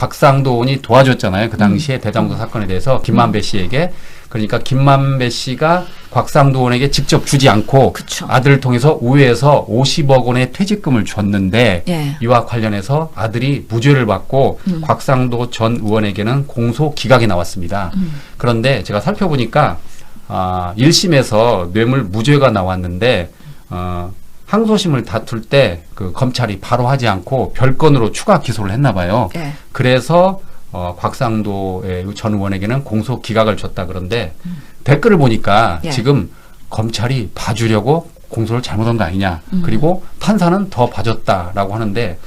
곽상도 의원이 도와줬잖아요. 그 당시에 대장동 사건에 대해서 김만배 씨에게. 그러니까 김만배 씨가 곽상도 의원에게 직접 주지 않고 그쵸. 아들을 통해서 우회해서 50억 원의 퇴직금을 줬는데 예. 이와 관련해서 아들이 무죄를 받고 곽상도 전 의원에게는 공소 기각이 나왔습니다. 그런데 제가 살펴보니까 1심에서 뇌물 무죄가 나왔는데 항소심을 다툴 때 그 검찰이 바로 하지 않고 별건으로 추가 기소를 했나 봐요. 예. 그래서 곽상도 전 의원에게는 공소 기각을 줬다. 그런데 댓글을 보니까 예. 지금 검찰이 봐주려고 공소를 잘못한 거 아니냐. 그리고 판사는 더 봐줬다라고 하는데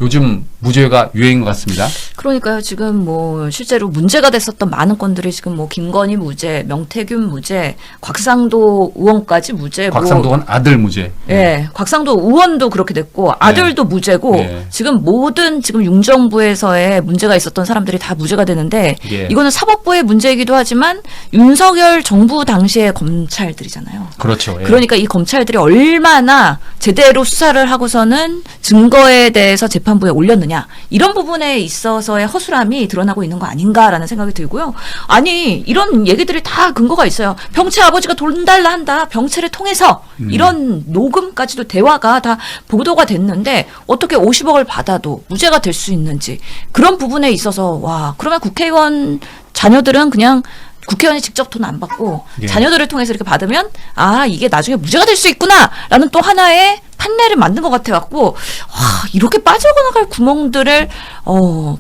요즘 무죄가 유행인 것 같습니다. 그러니까요. 지금 뭐 실제로 문제가 됐었던 많은 건들이 지금 뭐 김건희 무죄, 명태균 무죄, 곽상도 의원까지 무죄. 곽상도 의원 아들 무죄. 예, 곽상도 의원도 그렇게 됐고 아들도 무죄고 예. 지금 모든 지금 윤정부에서의 문제가 있었던 사람들이 다 무죄가 되는데 예. 이거는 사법부의 문제이기도 하지만 윤석열 정부 당시의 검찰들이잖아요. 그렇죠. 예. 그러니까 이 검찰들이 얼마나 제대로 수사를 하고서는 증거에 대해서 재판부에 올렸느냐 이런 부분에 있어서의 허술함이 드러나고 있는 거 아닌가라는 생각이 들고요. 아니 이런 얘기들이 다 근거가 있어요. 병채 아버지가 돈 달라 한다. 병채를 통해서 이런 녹음까지도 대화가 다 보도가 됐는데 어떻게 50억을 받아도 무죄가 될 수 있는지 그런 부분에 있어서 와 그러면 국회의원 자녀들은 그냥 국회의원이 직접 돈 안 받고 예. 자녀들을 통해서 이렇게 받으면 아 이게 나중에 무죄가 될 수 있구나라는 또 하나의 판례를 만든 것 같아갖고 와 이렇게 빠져나갈 구멍들을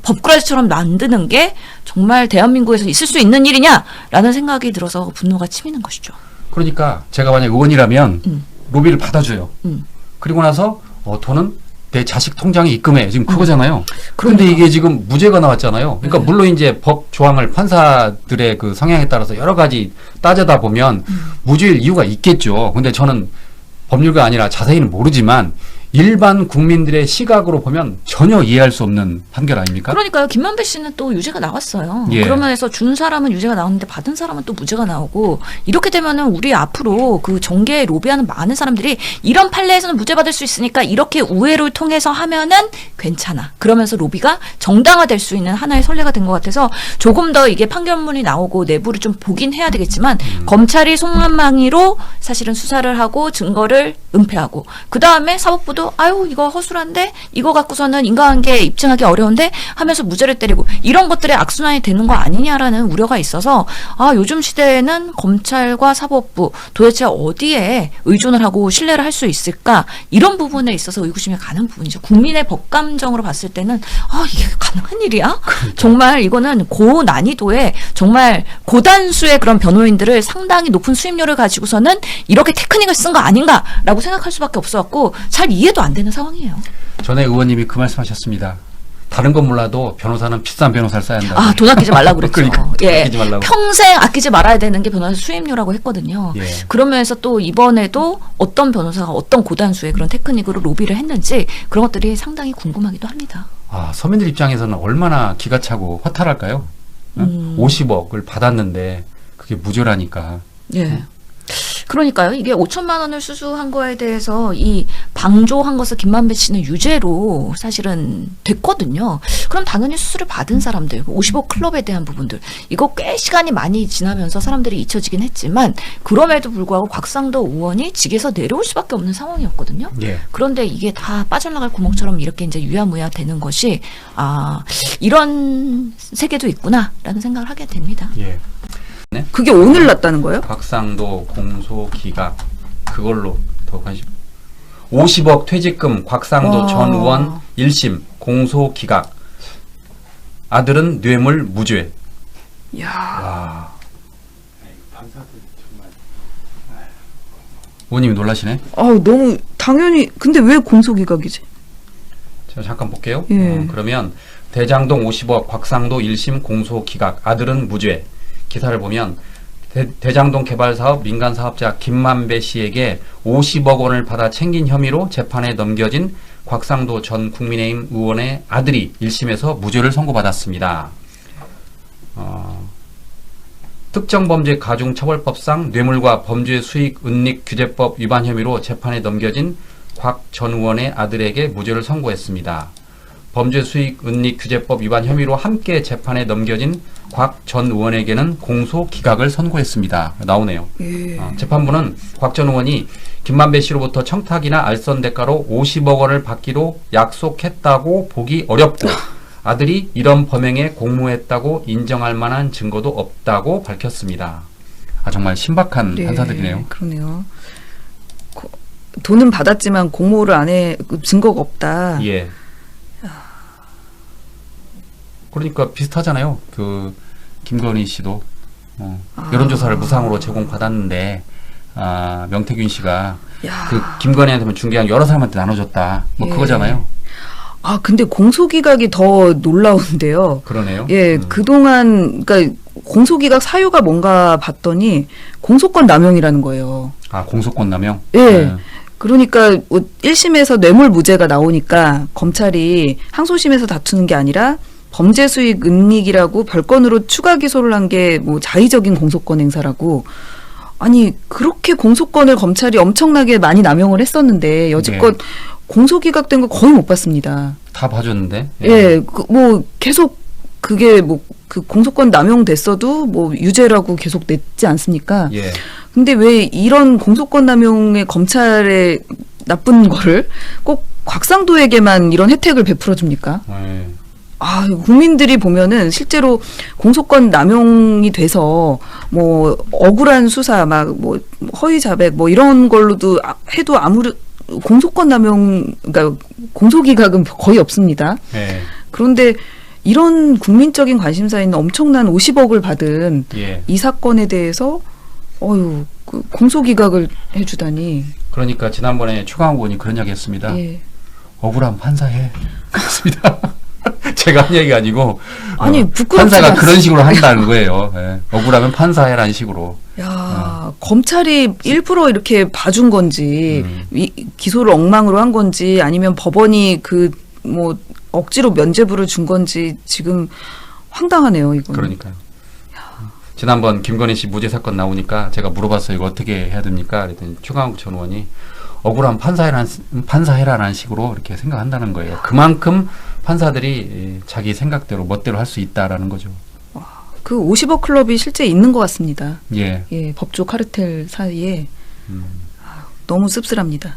법꾸라지처럼 만드는 게 정말 대한민국에서 있을 수 있는 일이냐라는 생각이 들어서 분노가 치미는 것이죠. 그러니까 제가 만약 의원이라면 로비를 받아줘요. 그리고 나서 돈은 내 자식 통장에 입금해. 지금 그거잖아요. 그런데 이게 지금 무죄가 나왔잖아요. 그러니까 물론 이제 법 조항을 판사들의 그 성향에 따라서 여러 가지 따져다 보면 무죄일 이유가 있겠죠. 근데 저는 법률가 아니라 자세히는 모르지만 일반 국민들의 시각으로 보면 전혀 이해할 수 없는 판결 아닙니까? 그러니까요. 김만배 씨는 또 유죄가 나왔어요. 예. 그러면서 준 사람은 유죄가 나왔는데 받은 사람은 또 무죄가 나오고 이렇게 되면은 우리 앞으로 그 정계에 로비하는 많은 사람들이 이런 판례에서는 무죄 받을 수 있으니까 이렇게 우회를 통해서 하면은 괜찮아. 그러면서 로비가 정당화될 수 있는 하나의 선례가 된 것 같아서 조금 더 이게 판결문이 나오고 내부를 좀 보긴 해야 되겠지만 검찰이 손만망이로 사실은 수사를 하고 증거를 은폐하고 그 다음에 사법부도 아유 이거 허술한데 이거 갖고서는 인과관계 입증하기 어려운데 하면서 무죄를 때리고 이런 것들의 악순환이 되는 거 아니냐라는 우려가 있어서 아 요즘 시대에는 검찰과 사법부 도대체 어디에 의존을 하고 신뢰를 할 수 있을까 이런 부분에 있어서 의구심이 가는 부분이죠. 국민의 법감정으로 봤을 때는 아 이게 가능한 일이야? 정말 이거는 고난이도의 정말 고단수의 그런 변호인들을 상당히 높은 수임료를 가지고서는 이렇게 테크닉을 쓴 거 아닌가라고 생각할 수밖에 없어갖고 잘 이해도 안 되는 상황이에요. 전에 의원님이 그 말씀하셨습니다. 다른 건 몰라도 변호사는 비싼 변호사를 써야 한다. 아, 돈 아끼지 말라고 그랬죠. 그러니까, 예. 아끼지 말라고. 평생 아끼지 말아야 되는 게 변호사 수임료라고 했거든요. 예. 그러면서 또 이번에도 어떤 변호사가 어떤 고단수의 그런 테크닉으로 로비를 했는지 그런 것들이 상당히 궁금하기도 합니다. 아, 서민들 입장에서는 얼마나 기가 차고 허탈할까요? 50억을 받았는데 그게 무죄라니까. 예. 그러니까요. 이게 5천만 원을 수수한 거에 대해서 이 방조한 것을 김만배 씨는 유죄로 사실은 됐거든요. 그럼 당연히 수수를 받은 사람들, 50억 클럽에 대한 부분들 이거 꽤 시간이 많이 지나면서 사람들이 잊혀지긴 했지만 그럼에도 불구하고 곽상도 의원이 직에서 내려올 수밖에 없는 상황이었거든요. 예. 그런데 이게 다 빠져나갈 구멍처럼 이렇게 이제 유야무야 되는 것이 아 이런 세계도 있구나라는 생각을 하게 됩니다. 예. 그게 오늘 났다는 거예요? 곽상도 공소 기각 그걸로 더 관심. 50억 퇴직금 곽상도 와. 전 의원 1심 공소 기각. 아들은 뇌물 무죄. 야. 와. 의원님이 놀라시네. 너무 당연히 근데 왜 공소기각이지? 자, 잠깐 볼게요. 예. 그러면 대장동 50억 곽상도 1심 공소 기각 아들은 무죄. 기사를 보면 대장동 개발 사업 민간 사업자 김만배 씨에게 50억 원을 받아 챙긴 혐의로 재판에 넘겨진 곽상도 전 국민의힘 의원의 아들이 1심에서 무죄를 선고받았습니다. 특정범죄 가중처벌법상 뇌물과 범죄 수익 은닉 규제법 위반 혐의로 재판에 넘겨진 곽 전 의원의 아들에게 무죄를 선고했습니다. 범죄수익은닉규제법 위반 혐의로 함께 재판에 넘겨진 곽 전 의원에게는 공소 기각을 선고했습니다. 나오네요. 예. 재판부는 곽 전 의원이 김만배 씨로부터 청탁이나 알선 대가로 50억 원을 받기로 약속했다고 보기 어렵고 아들이 이런 범행에 공모했다고 인정할 만한 증거도 없다고 밝혔습니다. 정말 신박한 네, 판사들이네요. 그러네요. 돈은 받았지만 공모를 안 해 증거가 없다. 예. 그러니까 비슷하잖아요. 그 김건희 씨도 여론조사를 무상으로 제공받았는데 명태균 씨가 야. 그 김건희한테만 중개한 여러 사람한테 나눠줬다. 뭐 예. 그거잖아요. 근데 공소기각이 더 놀라운데요. 그러네요. 예, 그동안 그러니까 공소기각 사유가 뭔가 봤더니 공소권 남용이라는 거예요. 공소권 남용. 예. 네. 그러니까 1심에서 뇌물무죄가 나오니까 검찰이 항소심에서 다투는 게 아니라 범죄수익 은닉이라고 별건으로 추가 기소를 한 게 뭐 자의적인 공소권 행사라고. 아니 그렇게 공소권을 검찰이 엄청나게 많이 남용을 했었는데 여지껏 네. 공소기각된 거 거의 못 봤습니다. 다 봐줬는데. 예, 뭐 계속 그게 뭐 그 공소권 남용됐어도 뭐 유죄라고 계속 냈지 않습니까? 예. 근데 왜 이런 공소권 남용의 검찰의 나쁜 거를 꼭 곽상도에게만 이런 혜택을 베풀어 줍니까? 예. 국민들이 보면은 실제로 공소권 남용이 돼서 뭐 억울한 수사 막 뭐 허위 자백 뭐 이런 걸로도 해도 아무리 공소권 남용 그러니까 공소기각은 거의 없습니다. 예. 그런데 이런 국민적인 관심사에 있는 엄청난 50억을 받은 예. 이 사건에 대해서 그 공소기각을 해주다니. 그러니까 지난번에 추가한 의원이 그런 이야기 했습니다. 예. 억울하면 판사해. 그렇습니다. 제가 한 얘기가 아니고 아니 부끄럽지 판사가 않습니까? 그런 식으로 한다는 거예요. 예. 억울하면 판사해라는 식으로. 야, 검찰이 일부러 이렇게 봐준 건지, 기소를 엉망으로 한 건지, 아니면 법원이 뭐 억지로 면죄부를 준 건지 지금 황당하네요, 이건. 그러니까요. 지난번 김건희 씨 무죄 사건 나오니까 제가 물어봤어요. 이거 어떻게 해야 됩니까? 그랬더니 최강욱 전 의원이 억울하면 판사해라라는 식으로 이렇게 생각한다는 거예요. 그만큼 판사들이 자기 생각대로 멋대로 할 수 있다라는 거죠. 그 50억 클럽이 실제 있는 것 같습니다. 예. 예, 법조 카르텔 사이에. 너무 씁쓸합니다.